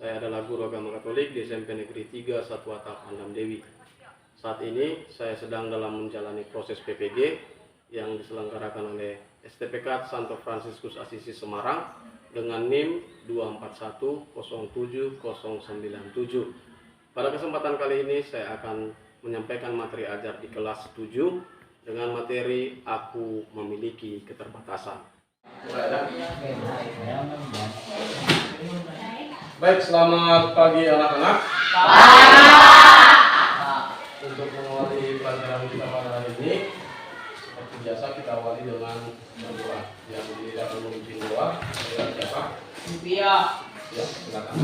Saya adalah guru agama Katolik di SMP Negeri 3 Satu Atap Andam Dewi. Saat ini saya sedang dalam menjalani proses PPG yang diselenggarakan oleh STPK Santo Fransiskus Asisi Semarang dengan NIM 241079097. Pada kesempatan kali ini saya akan menyampaikan materi ajar di kelas 7 dengan materi Aku Memiliki Keterbatasan. Baik, selamat pagi anak-anak. Untuk mengawali pelajaran kita pada hari ini, seperti biasa kita awali dengan berdoa. Yang ini akan memimpin doa. Siapa? Iya. Ya, silakan.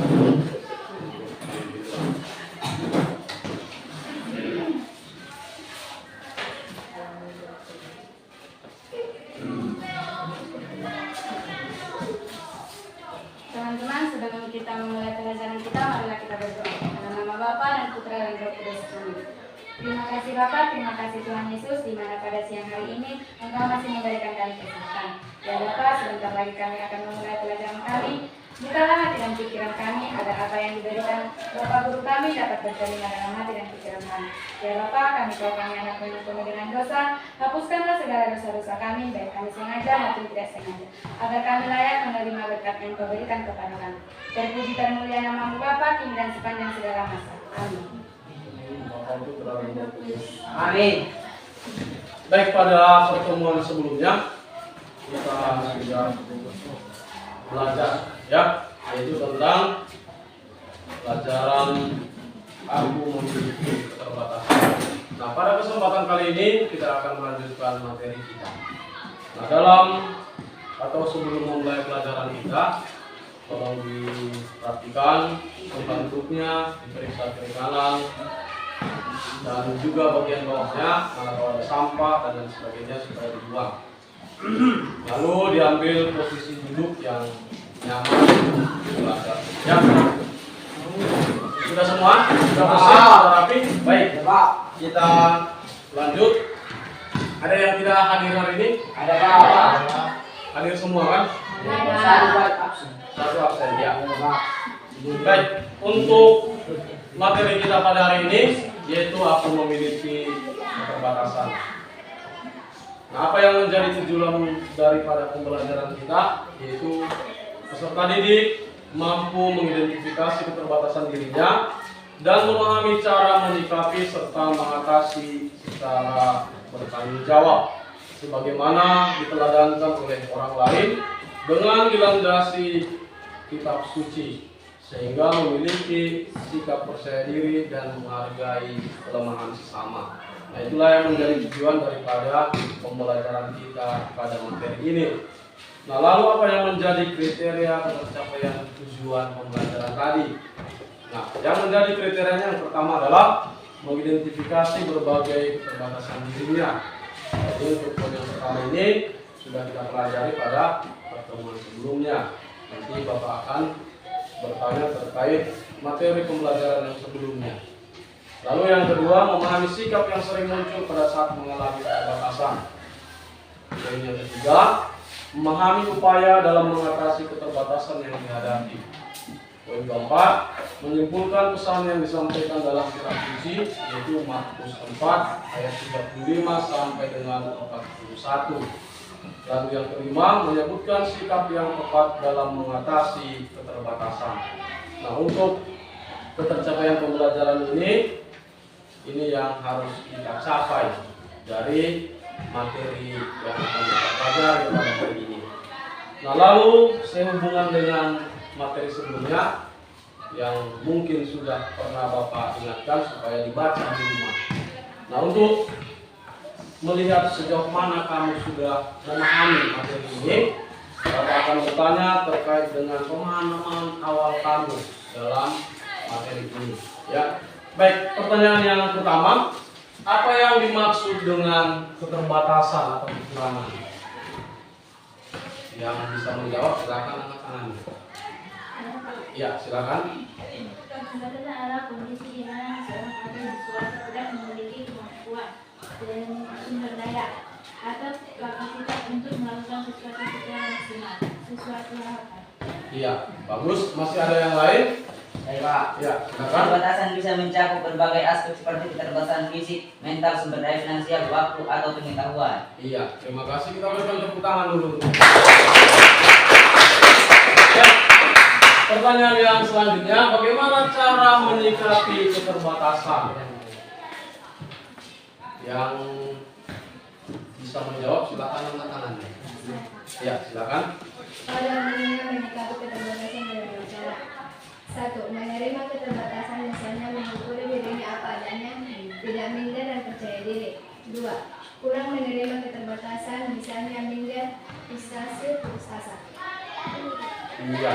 Teman-teman, sebelum kita memulai pelajaran kita, marilah kita berdoa. Dalam nama Bapa dan Putra dan Roh Kudus. Amin. Terima kasih Bapa, terima kasih Tuhan Yesus, di mana pada siang hari ini Engkau masih memberikan kami kesempatan. Ya Bapa, sebentar lagi kami akan memulai pelajaran kami. Bukalah hati dan pikiran kami agar apa yang diberikan Bapak Guru kami dapat berterima dalam hati dan pikiran kami. Ya Bapa, kami tahu kami anak yang penuh dengan dosa. Hapuskanlah segala dosa-dosa kami, baik kami sengaja maupun tidak sengaja, agar kami layak menerima berkat yang Kau berikan kepada kami. Terpuji termulia nama-Mu Bapa, kini dan sepanjang segala masa. Amin. Amin. Baik, pada pertemuan sebelumnya kita sudah belajar ya, yaitu tentang pelajaran Aku Memiliki Keterbatasan. Nah, pada kesempatan kali ini kita akan melanjutkan materi kita. Nah, dalam atau sebelum memulai pelajaran kita, tolong diperhatikan tempat duduknya, diperiksa kiri kanan, dan juga bagian bawahnya, kalau ada sampah dan lain sebagainya supaya dibuang. Lalu diambil posisi duduk yang nyaman belajar. Ya, sudah semua? Sudah bersih? Sudah rapi? Baik, kita lanjut. Ada yang tidak hadir hari ini? Ada Pak. Hadir semua kan? Satu absen ya. Baik, untuk materi kita pada hari ini yaitu Aku Memiliki Keterbatasan. Nah, apa yang menjadi tujuan daripada pembelajaran kita yaitu peserta didik mampu mengidentifikasi keterbatasan dirinya dan memahami cara menyikapi serta mengatasi secara bertanggung jawab sebagaimana diteladankan oleh orang lain dengan dilandasi kitab suci sehingga memiliki sikap percaya diri dan menghargai kelemahan sesama. Nah, itulah yang menjadi tujuan daripada pembelajaran kita pada materi ini. Nah, lalu apa yang menjadi kriteria pencapaian tujuan pembelajaran tadi? Nah, yang menjadi kriterianya yang pertama adalah mengidentifikasi berbagai keterbatasan dirinya. Jadi untuk poin yang pertama ini sudah kita pelajari pada pertemuan sebelumnya. Nanti Bapak akan bertanya terkait materi pembelajaran yang sebelumnya. Lalu yang kedua, memahami sikap yang sering muncul pada saat mengalami keterbatasan. Dan yang ketiga, memahami upaya dalam mengatasi keterbatasan yang dihadapi. Poin keempat, menyimpulkan pesan yang disampaikan dalam kitab suci yaitu Markus 4 ayat 35 sampai dengan 41. Lalu yang kelima, menyebutkan sikap yang tepat dalam mengatasi keterbatasan. Nah, untuk ketercapaian pembelajaran ini yang harus kita capai dari materi yang akan kita pelajari pada hari ini. Nah, lalu sehubungan dengan materi sebelumnya yang mungkin sudah pernah Bapak ingatkan supaya dibaca di rumah. Nah, untuk melihat sejauh mana kamu sudah memahami materi ini, Bapak akan bertanya terkait dengan pemahaman awal kamu dalam materi ini. Ya, baik. Pertanyaan yang pertama, apa yang dimaksud dengan keterbatasan atau kekurangan? Yang bisa menjawab silakan angkat tangannya. Ya, silakan. Keterbatasan adalah kondisi di mana seorang ada di suatu tidak memiliki kemampuan dan sumber daya atau kapasitas untuk melakukan sesuatu secara maksimal, sesuatu hal. Iya, bagus. Masih ada yang lain? Baik, Pak. Ya, silakan. Keterbatasan bisa mencakup berbagai aspek seperti keterbatasan fisik, mental, sumber daya finansial, waktu, atau pengetahuan. Iya, terima kasih. Kita berikan tepuk tangan dulu. Ya, pertanyaan yang selanjutnya, bagaimana cara menyikapi keterbatasan? Yang bisa menjawab silakan angkat tangannya. Ya, silakan. Pada umumnya menyikapi keterbatasan dengan dua cara. Satu, menerima keterbatasan misalnya mengukur dirinya apa adanya, tidak minder dan percaya diri. Dua, kurang menerima keterbatasan misalnya minder, frustasi, putus asa. Iya.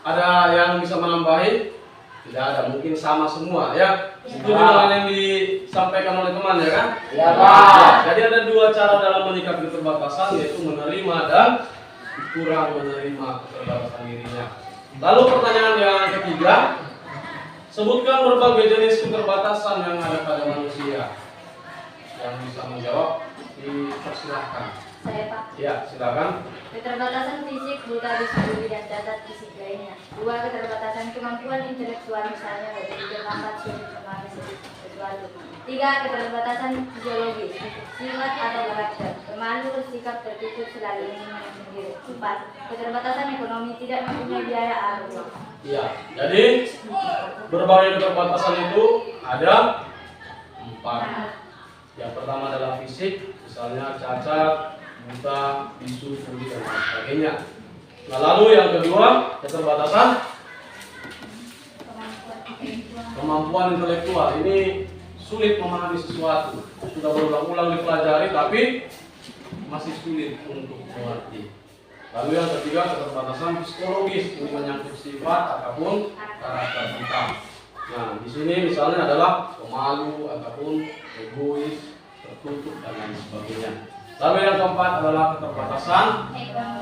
Ada yang bisa menambahin? Tidak ada, mungkin sama semua ya. Setuju dengan yang disampaikan oleh teman ya kan? Iya, Pak. Jadi ada dua cara dalam menyikapi keterbatasan, yaitu menerima dan kurang menerima keterbatasan dirinya. Lalu pertanyaan yang ketiga, sebutkan berbagai jenis keterbatasan yang ada pada manusia. Yang bisa menjawab, dipersilahkan. Saya Pak. Ya, silakan. Keterbatasan fisik, buta, disabilitas dan cacat fisik lainnya. Dua, keterbatasan kemampuan intelektual misalnya berpikir lambat, sulit memahami sesuatu. Tiga, keterbatasan fisiologis, sifat atau karakter, pemalu, sikap tertutup, selalu ingin sendiri. Empat, keterbatasan ekonomi, tidak mempunyai biaya atau uang. Iya, jadi berbagai keterbatasan itu ada 4. Yang pertama adalah fisik, misalnya cacat, buta, bisu, tuli, dan lain sebagainya. Nah, lalu yang kedua, keterbatasan kemampuan intelektual. Ini sulit memahami sesuatu. Sudah berulang-ulang dipelajari, tapi masih sulit untuk mengerti. Lalu yang ketiga, keterbatasan psikologis. Ini menyangkut sifat ataupun karakter kita. Nah, di sini misalnya adalah pemalu ataupun egois, tertutup, dan lain sebagainya. Lalu yang keempat adalah keterbatasan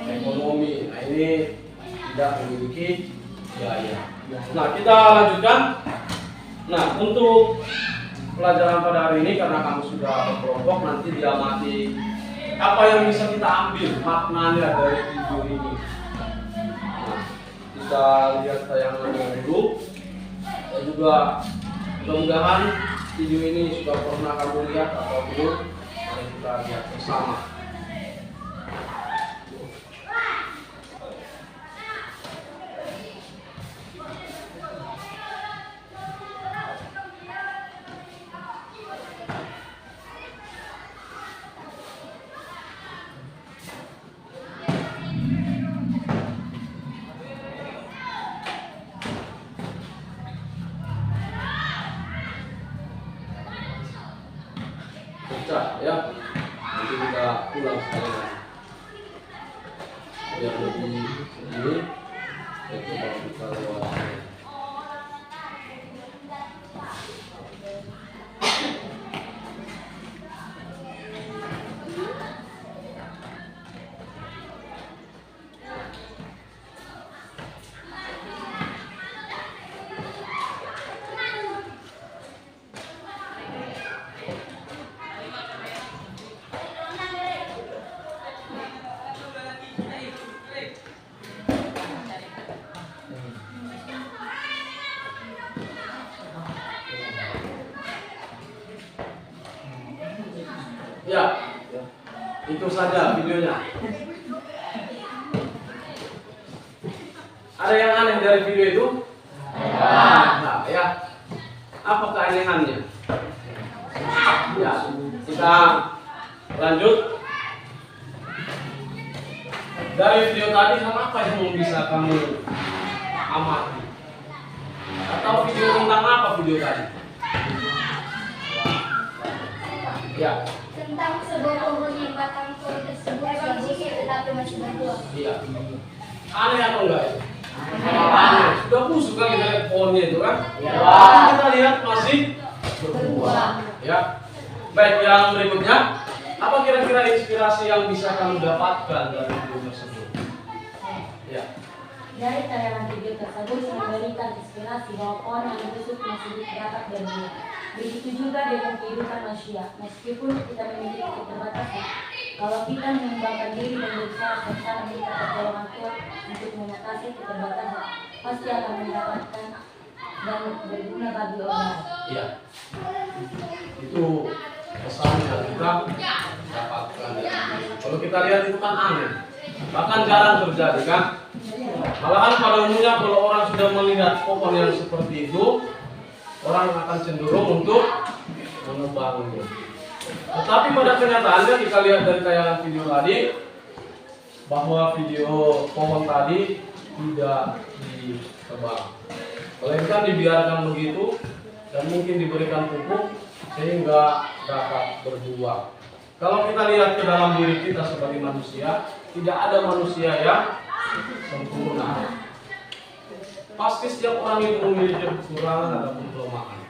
ekonomi. Nah, ini tidak memiliki biaya. Nah, kita lanjutkan. Nah, untuk pelajaran pada hari ini, karena kamu sudah berkelompok, nanti diamati apa yang bisa kita ambil maknanya dari video ini. Nah, kita lihat tayangannya dulu. Dan juga mudah-mudahan video ini sudah pernah kamu lihat atau belum. Mari kita lihat bersama. Pecah ya, nanti kita ulang sekali lagi biar lebih ini. Kita coba buka lewat. Ya, itu saja videonya. Ada yang aneh dari video itu? Nah, ya. Apa keanehannya? Ya, kita lanjut. Dari video tadi, hal apa yang bisa kamu amati? Atau video tentang apa video tadi? Ya. Tentang sebuah pohon yang batang pohon tersebut sedikit tetapi masih berbuah. Iya. Aneh atau enggak itu? Aneh. Sudah busuk kan kita lihat pohonnya itu kan? Ya. Kita lihat masih berbuah. Ya. Baik, yang berikutnya, apa kira-kira inspirasi yang bisa kamu dapatkan dari video tersebut? Ya. Dari tayangan video tersebut memberikan inspirasi bahwa pohon yang ditusuk masih dapat berbuah. Begitu juga dengan kehidupan manusia. Meskipun kita memiliki keterbatasan, kalau kita mengembangkan diri dan berusaha serta meminta pertolongan Tuhan untuk mengatasi keterbatasan, pasti akan mendapatkan dan berguna bagi orang. Iya. Itu pesan yang kita dapatkan. Kalau kita lihat itu kan aneh. Bahkan jarang terjadi kan. Malahan pada umumnya kalau orang sudah melihat pohon yang seperti itu, orang akan cenderung untuk menebangnya. Tetapi pada kenyataannya kita lihat dari tayangan video tadi bahwa video pohon tadi tidak ditebang, melainkan dibiarkan begitu dan mungkin diberikan pupuk sehingga dapat berbuah. Kalau kita lihat ke dalam diri kita sebagai manusia, tidak ada manusia yang sempurna. Pasti setiap orang itu memiliki kekurangan ataupun kelemahan.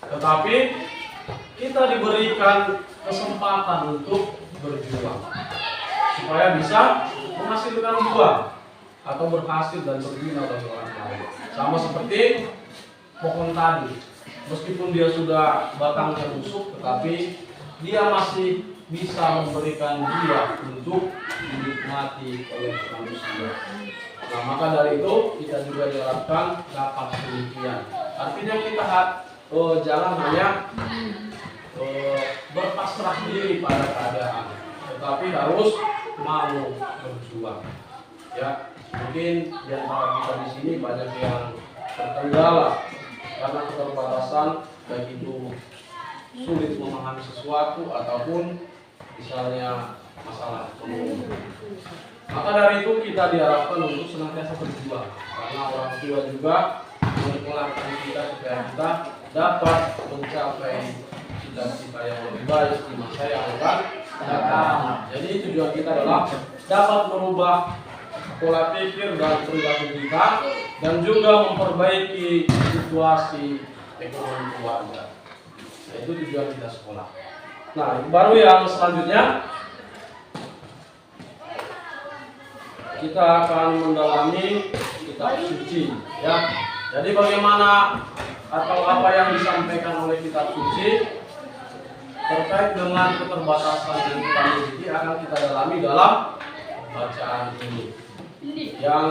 Tetapi kita diberikan kesempatan untuk berjuang supaya bisa menghasilkan buah atau berhasil dan berguna bagi orang lain. Sama seperti pohon tadi, meskipun dia sudah batangnya busuk, tetapi dia masih bisa memberikan buah untuk dinikmati oleh manusia. Nah, maka dari itu kita juga diharapkan dapat demikian. Artinya kita jangan hanya berpasrah diri pada keadaan, tetapi harus mau berjuang. Ya, mungkin di antara kita di sini banyak yang terkendala karena keterbatasan, baik itu sulit memahami sesuatu ataupun misalnya masalah ekonomi. Maka dari itu kita diharapkan untuk senantiasa berjuang, karena orang tua juga menyekolahkan kita supaya kita dapat mencapai cita-cita yang lebih baik di masa yang akan datang. Jadi tujuan kita adalah dapat merubah pola pikir dan perilaku kita dan juga memperbaiki situasi ekonomi keluarga. Nah, itu tujuan kita sekolah. Nah, baru yang selanjutnya kita akan mendalami kitab suci, ya. Jadi bagaimana atau apa yang disampaikan oleh kitab suci terkait dengan keterbatasan yang kita miliki akan kita dalami dalam bacaan ini. Yang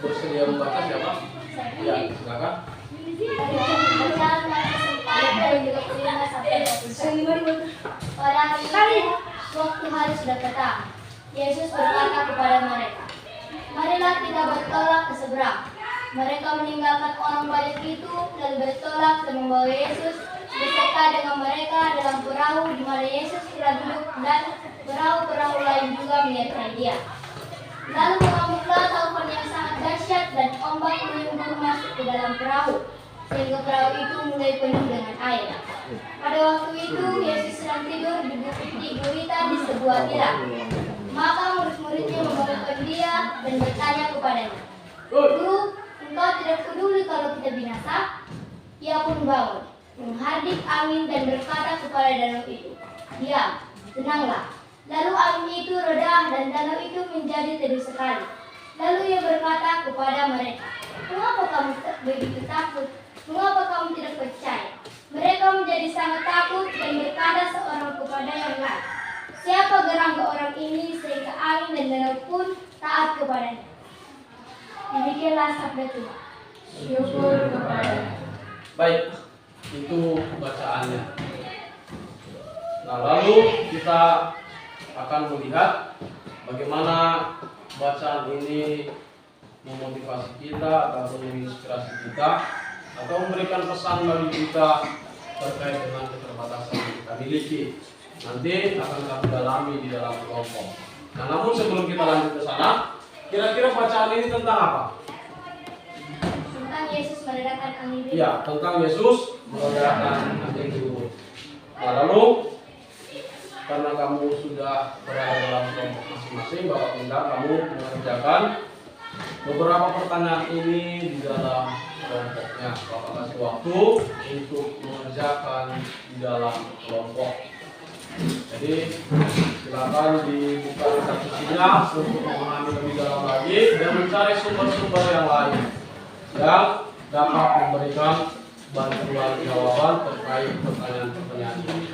bersedia membaca siapa? Ya, silakan. Pada hari itu, waktu hari sudah datang. Yesus berkata kepada mereka, "Marilah kita bertolak ke seberang." Mereka meninggalkan orang banyak itu lalu bertolak dan membawa Yesus beserta dengan mereka dalam perahu di mana Yesus telah duduk, dan perahu-perahu lain juga menyertai dia. Lalu mengamuklah taufan yang sangat dahsyat dan ombak menimbun masuk ke dalam perahu, sehingga perahu itu mulai penuh dengan air. Pada waktu itu Yesus sedang tidur di gurita di sebuah tiang. Maka murid-muridnya membangunkan dia dan bertanya kepadanya, "Guru, engkau tidak peduli kalau kita binasa?" Ia pun bangun, menghardik angin dan berkata kepada danau itu, "Diam, tenanglah." Lalu angin itu reda dan danau itu menjadi teduh sekali. Lalu ia berkata kepada mereka, "Mengapa kamu begitu takut? Mengapa kamu tidak percaya?" Mereka menjadi sangat takut dan berkata seorang kepada yang lain, "Siapa gerangga orang ini sehingga angin dan danau pun taat kepadanya?" Demikianlah sabda Tuhan. Syukur kepada. Baik, itu bacaannya. Nah, lalu kita akan melihat bagaimana bacaan ini memotivasi kita atau menginspirasi kita atau memberikan pesan bagi kita terkait dengan keterbatasan yang kita miliki. Nanti akan kami dalami di dalam kelompok. Nah, namun sebelum kita lanjut ke sana, kira-kira bacaan ini tentang apa? Tentang Yesus meredakan angin ribut. Ya, tentang Yesus meredakan angin ribut. Nah, lalu karena kamu sudah berada dalam kelompok masing-masing, Bapak minta kamu mengerjakan beberapa pertanyaan ini di dalam kelompoknya. Bapak kasih waktu untuk mengerjakan di dalam kelompok. Jadi silakan dibuka kitab sucinya untuk memahami lebih dalam lagi dan mencari sumber-sumber yang lain yang dapat memberikan bantuan jawaban terkait pertanyaan-pertanyaan ini.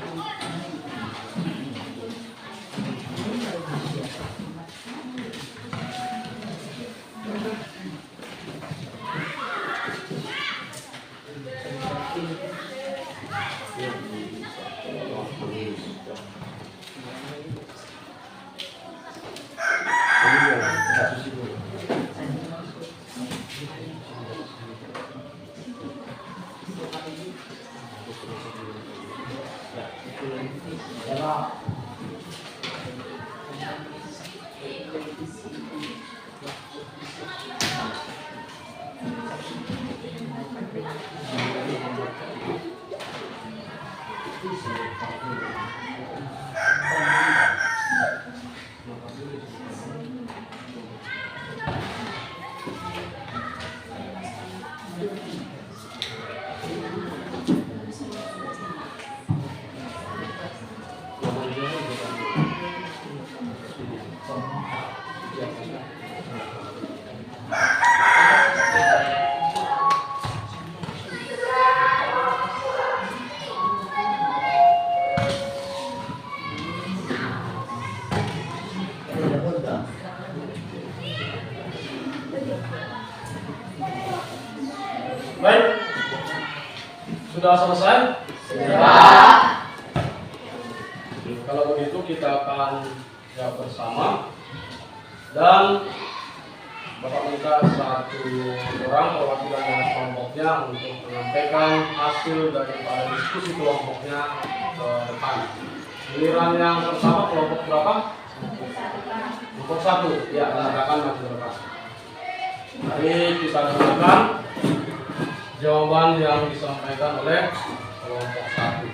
Baik. Sudah selesai? Kalau begitu kita akan jawab bersama. Dan Bapak minta satu orang perwakilan dari kelompoknya untuk menyampaikan hasil daripada diskusi kelompoknya ke depan. Giliran yang pertama kelompok berapa? Kelompok 1. Ya, silakan maju ke depan. Mari kita dengarkan jawaban yang disampaikan oleh kelompok 1.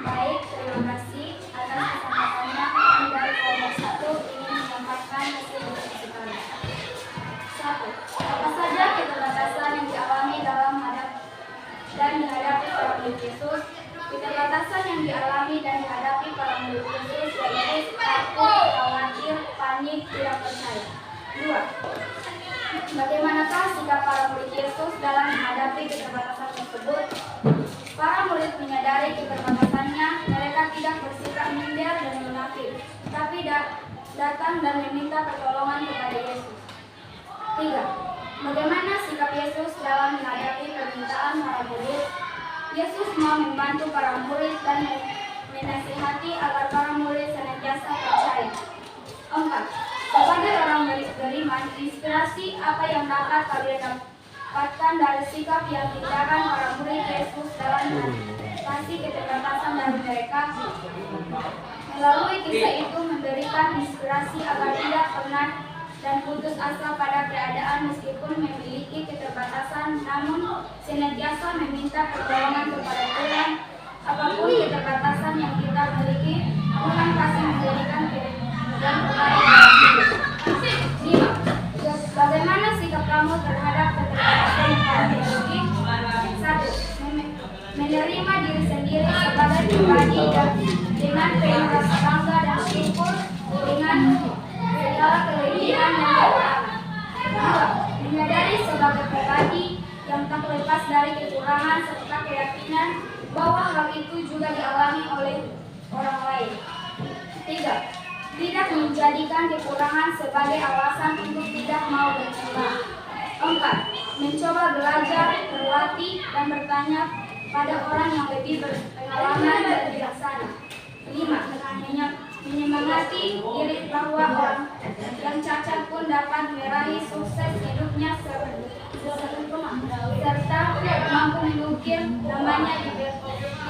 Baik, terima kasih atas kesampatannya. Kami dari kelompok 1 ingin menyampaikan hasil diskusi kami. 1. Apa saja keterbatasan yang dialami dalam dan dihadapi para murid Yesus? Keterbatasan yang dialami dan dihadapi para murid Yesus yaitu takut, khawatir, panik, tidak percaya. 2. Bagaimanakah sikap para murid Yesus dalam menghadapi keterbatasan tersebut? Para murid menyadari keterbatasannya, mereka tidak bersikap minder dan munafik, tapi datang dan meminta pertolongan kepada Yesus. 3. Bagaimana sikap Yesus dalam menghadapi permintaan para murid? Yesus mau membantu para murid dan menasihati agar para murid senantiasa percaya. 4. Sebagai orang beriman, inspirasi apa yang dapat kalian dapatkan dari sikap yang tindakan para murid Yesus dalam mengatasi keterbatasan dari mereka? Melalui kisah itu memberikan inspirasi agar tidak pernah dan putus asa pada keadaan meskipun memiliki keterbatasan, namun senantiasa meminta pertolongan kepada Tuhan. Apapun keterbatasan yang kita miliki, Tuhan pasti memberikan yang terbaik dalam hidup. 5. Bagaimana sikap kamu terhadap keterbatasan yang kamu miliki? 1. Menerima diri sendiri sebagai pribadi dan dengan penuh rasa bangga dan syukur dengan segala kelebihan yang dialami. 2. Menyadari sebagai pribadi yang tak lepas dari kekurangan serta keyakinan bahwa hal itu juga dialami oleh orang lain. 3. Tidak menjadikan kekurangan sebagai alasan untuk tidak mau berkembang. 4. Mencoba belajar, berlatih, dan bertanya pada orang yang lebih berpengalaman dan bijaksana. 5. Menyemangati diri bahwa orang yang cacat pun dapat meraih sukses hidupnya serta mampu mengukir namanya di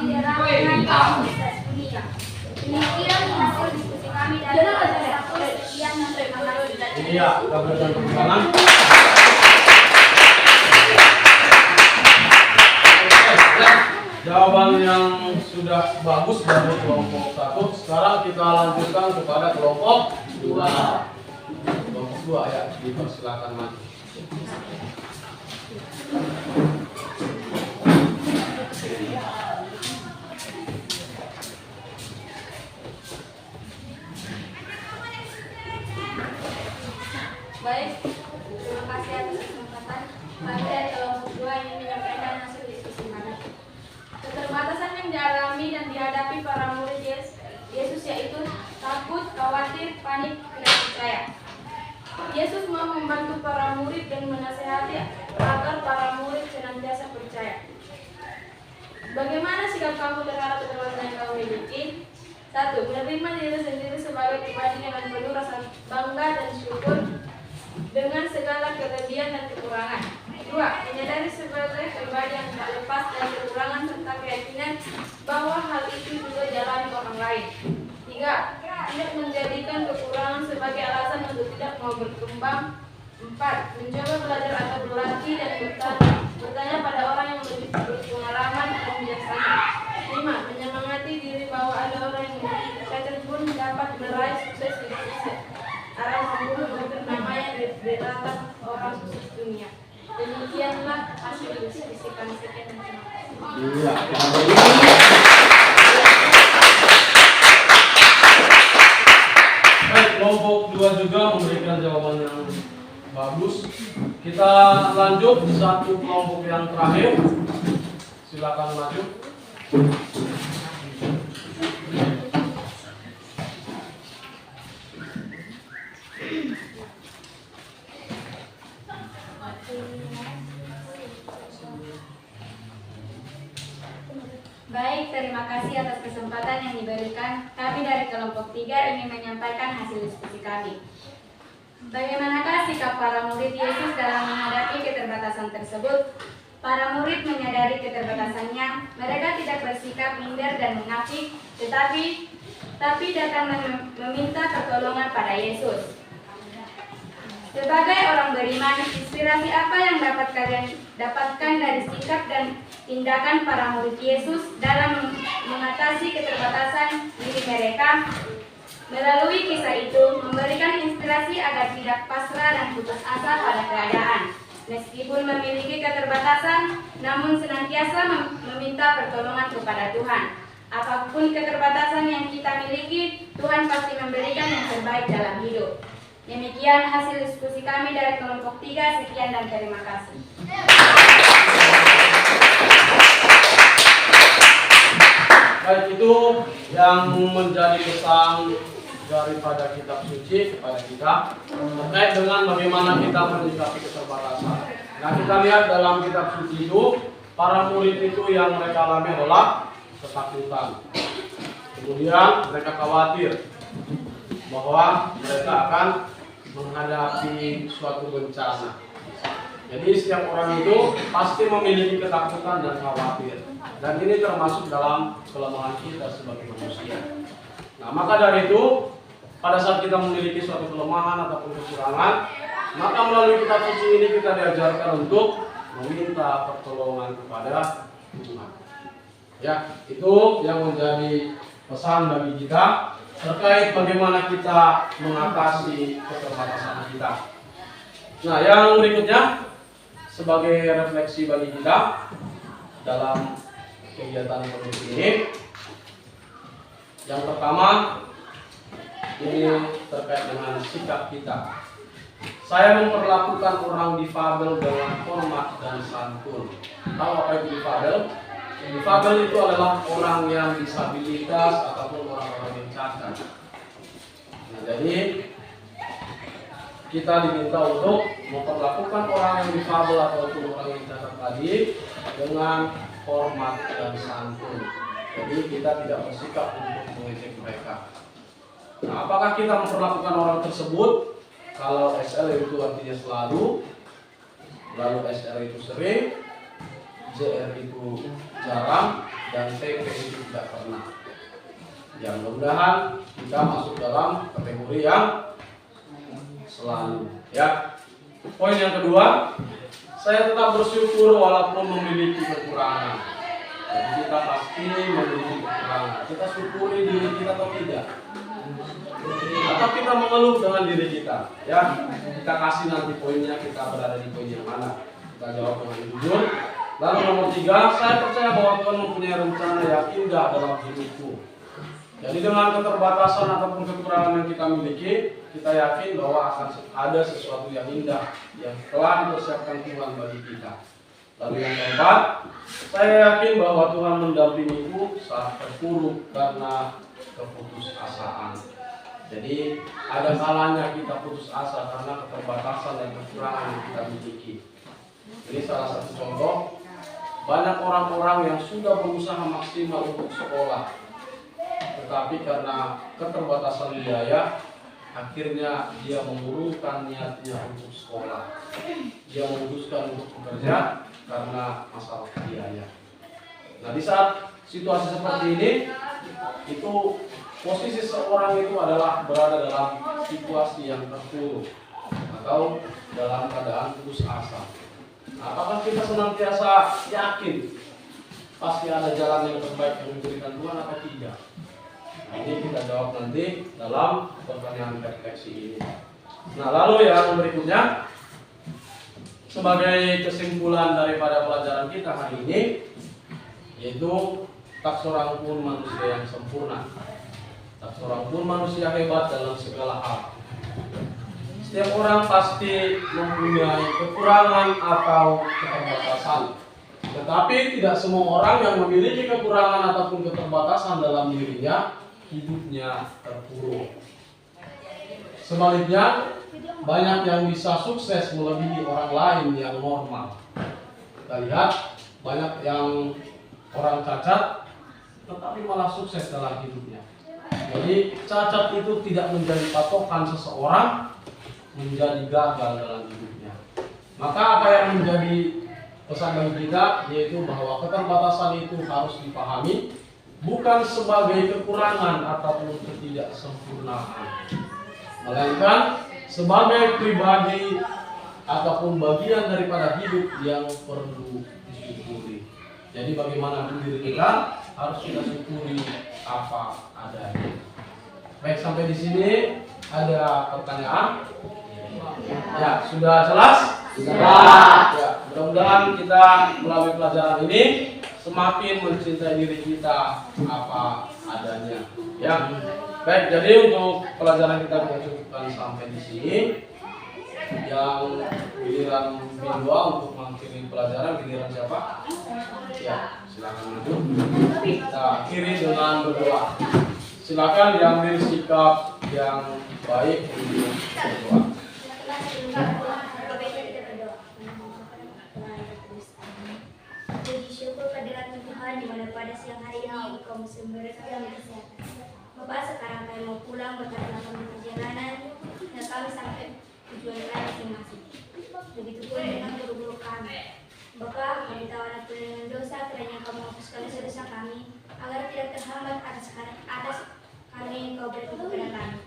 derangan sukses dunia. Demikian hasil diskusi kami dari kelompok 1. Sekian dan terima kasih. Iya, berikan tepuk tangan. Jawaban yang sudah bagus dari kelompok 1. Sekarang kita lanjutkan kepada kelompok 2. Kelompok 2 ya, dipersilakan maju. Baik, terima kasih atas kesempatan. Kami dari kelompok 2 ingin menyampaikan hasil diskusi kami. Keterbatasan yang dialami dan dihadapi para murid Yesus yaitu takut, khawatir, panik, tidak percaya. Yesus mau membantu para murid dan menasihati agar para murid senantiasa percaya. Bagaimana sikap kamu terhadap keterbatasan yang kamu miliki? 1. Menerima diri sendiri sebagai pribadi dengan penuh rasa bangga dan syukur dengan segala kelebihan dan kekurangan. 2. Menyadari sebagai pribadi yang tak lepas dari kekurangan serta keyakinan bahwa hal itu juga dialami orang lain. 3. Tidak menjadikan kekurangan sebagai alasan untuk tidak mau berkembang. 4. Mencoba belajar atau berlatih dan bertanya pada orang yang lebih berpengalaman dan bijaksana. 5. Menyemangati diri bahwa ada orang yang cacat pun dapat meraih sukses di arah membunuh dan namanya di rata orang sukses dunia. Demikianlah hasil diskusi kami. Sekian dan terima kasih. Iya. Baik, kelompok 2 juga memberikan jawaban yang bagus. Kita lanjut satu kelompok yang terakhir. Silakan maju. Baik, terima kasih atas kesempatan yang diberikan. Kami dari kelompok 3 ingin menyampaikan hasil diskusi kami. Bagaimanakah sikap para murid Yesus dalam menghadapi keterbatasan tersebut? Para murid menyadari keterbatasannya, mereka tidak bersikap minder dan munafik, tetapi datang meminta pertolongan pada Yesus. Sebagai orang beriman, inspirasi apa yang dapat kalian dapatkan dari sikap dan tindakan para murid Yesus dalam mengatasi keterbatasan diri mereka? Melalui kisah itu, memberikan inspirasi agar tidak pasrah dan putus asa pada keadaan. Meskipun memiliki keterbatasan, namun senantiasa meminta pertolongan kepada Tuhan. Apapun keterbatasan yang kita miliki, Tuhan pasti memberikan yang terbaik dalam hidup. Demikian hasil diskusi kami dari kelompok 3. Sekian dan terima kasih. Baik, itu yang menjadi pesan daripada kitab suci kepada kita terkait dengan bagaimana kita menyikapi keterbatasan. Nah, kita lihat dalam kitab suci itu, para murid itu yang mereka alami adalah ketakutan. Kemudian mereka khawatir bahwa mereka akan menghadapi suatu bencana. Jadi setiap orang itu pasti memiliki ketakutan dan khawatir. Dan ini termasuk dalam kelemahan kita sebagai manusia. Nah, maka dari itu, pada saat kita memiliki suatu kelemahan ataupun kekurangan, maka melalui kitab suci ini kita diajarkan untuk meminta pertolongan kepada Tuhan. Ya, itu yang menjadi pesan bagi kita terkait bagaimana kita mengatasi keterbatasan kita. Nah, yang berikutnya sebagai refleksi bagi kita dalam kegiatan produksi ini, yang pertama ini terkait dengan sikap kita. Saya memperlakukan orang difabel dengan hormat dan santun. Tahu apa itu difabel? Difabel itu adalah orang yang disabilitas ataupun orang-orang yang cacat. Nah, jadi kita diminta untuk memperlakukan orang yang difabel ataupun orang yang cacat tadi dengan hormat dan santun. Jadi kita tidak bersikap untuk mengejek mereka. Nah, apakah kita memperlakukan orang tersebut? Kalau SL itu artinya selalu, lalu SR itu sering, JR itu jarang, dan TP itu tidak pernah. Ya, mudah-mudahan kita masuk dalam kategori yang selalu. Ya. Poin yang kedua, saya tetap bersyukur walaupun memiliki kekurangan. Jadi kita pasti memiliki kekurangan. Kita syukuri diri kita atau tidak? Atau kita mengeluh dengan diri kita? Ya, kita kasih nanti poinnya, kita berada di poin yang mana? Kita jawab dengan jujur. Lalu nomor 3, saya percaya bahwa Tuhan mempunyai rencana yang indah dalam hidupku. Jadi dengan keterbatasan ataupun kekurangan yang kita miliki, kita yakin bahwa akan ada sesuatu yang indah yang telah dipersiapkan Tuhan bagi kita. Lalu yang keempat, saya yakin bahwa Tuhan mendampingiku saat terpuruk karena keputusasaan. Jadi ada kalanya kita putus asa karena keterbatasan dan kekurangan yang kita miliki. Ini salah satu contoh. Banyak orang-orang yang sudah berusaha maksimal untuk sekolah, tetapi karena keterbatasan biaya, akhirnya dia mengurungkan niatnya untuk sekolah. Dia memutuskan untuk bekerja karena masalah biaya. Nah, di saat situasi seperti ini, itu posisi seorang itu adalah berada dalam situasi yang terpuruk atau dalam keadaan putus asa. Apakah kita senantiasa yakin pasti ada jalan yang terbaik yang diberikan Tuhan atau tidak? Nah, ini kita jawab nanti dalam pertanyaan refleksi ini. Nah, lalu yang berikutnya, sebagai kesimpulan daripada pelajaran kita hari ini, yaitu tak seorang pun manusia yang sempurna, tak seorang pun manusia hebat dalam segala hal. Setiap orang pasti mempunyai kekurangan atau keterbatasan. Tetapi tidak semua orang yang memiliki kekurangan ataupun keterbatasan dalam dirinya, hidupnya terpuruk. Sebaliknya, banyak yang bisa sukses melebihi orang lain yang normal. Kita lihat, banyak yang orang cacat tetapi malah sukses dalam hidupnya. Jadi cacat itu tidak menjadi patokan seseorang menjadi gagal dalam hidupnya. Maka apa yang menjadi pesan bagi kita yaitu bahwa keterbatasan itu harus dipahami bukan sebagai kekurangan ataupun ketidaksempurnaan, melainkan sebagai pribadi ataupun bagian daripada hidup yang perlu disyukuri. Jadi bagaimana diri kita harus kita syukuri apa adanya. Baik, sampai di sini ada pertanyaan? Ya, sudah jelas? Sudah. Ya, mudah-mudahan kita melalui pelajaran ini semakin mencintai diri kita apa adanya. Ya. Baik, jadi untuk pelajaran kita cukupkan sampai di sini. Yang giliran kedua untuk mengakhiri pelajaran, giliran siapa? Ya, silakan maju. Kita akhiri dengan berdoa. Silakan diambil sikap yang baik untuk berdoa. Puji syukur kehadirat Tuhan di mana pada siang hari ini Engkau masih memberikan kami kesehatan. Bapak, sekarang kami mau pulang berkata kami perjalanan dan kami sampai tujuan kami masing-masing. Begitupun dengan guru-guru kami. Bapak, kami tahu anak dengan dosa, kiranya Engkau menghapuskan dosa-dosa kami agar tidak terhambat atas kami Engkau berikan kepada kami.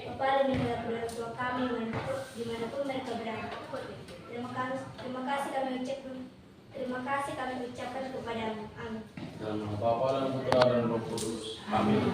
Bapak, lindungilah kedua tua kami dimanapun mereka berada. Terima kasih kami ucapkan kepadamu. Amin. Dalam nama Bapa dan Putra dan Roh Kudus. Amin.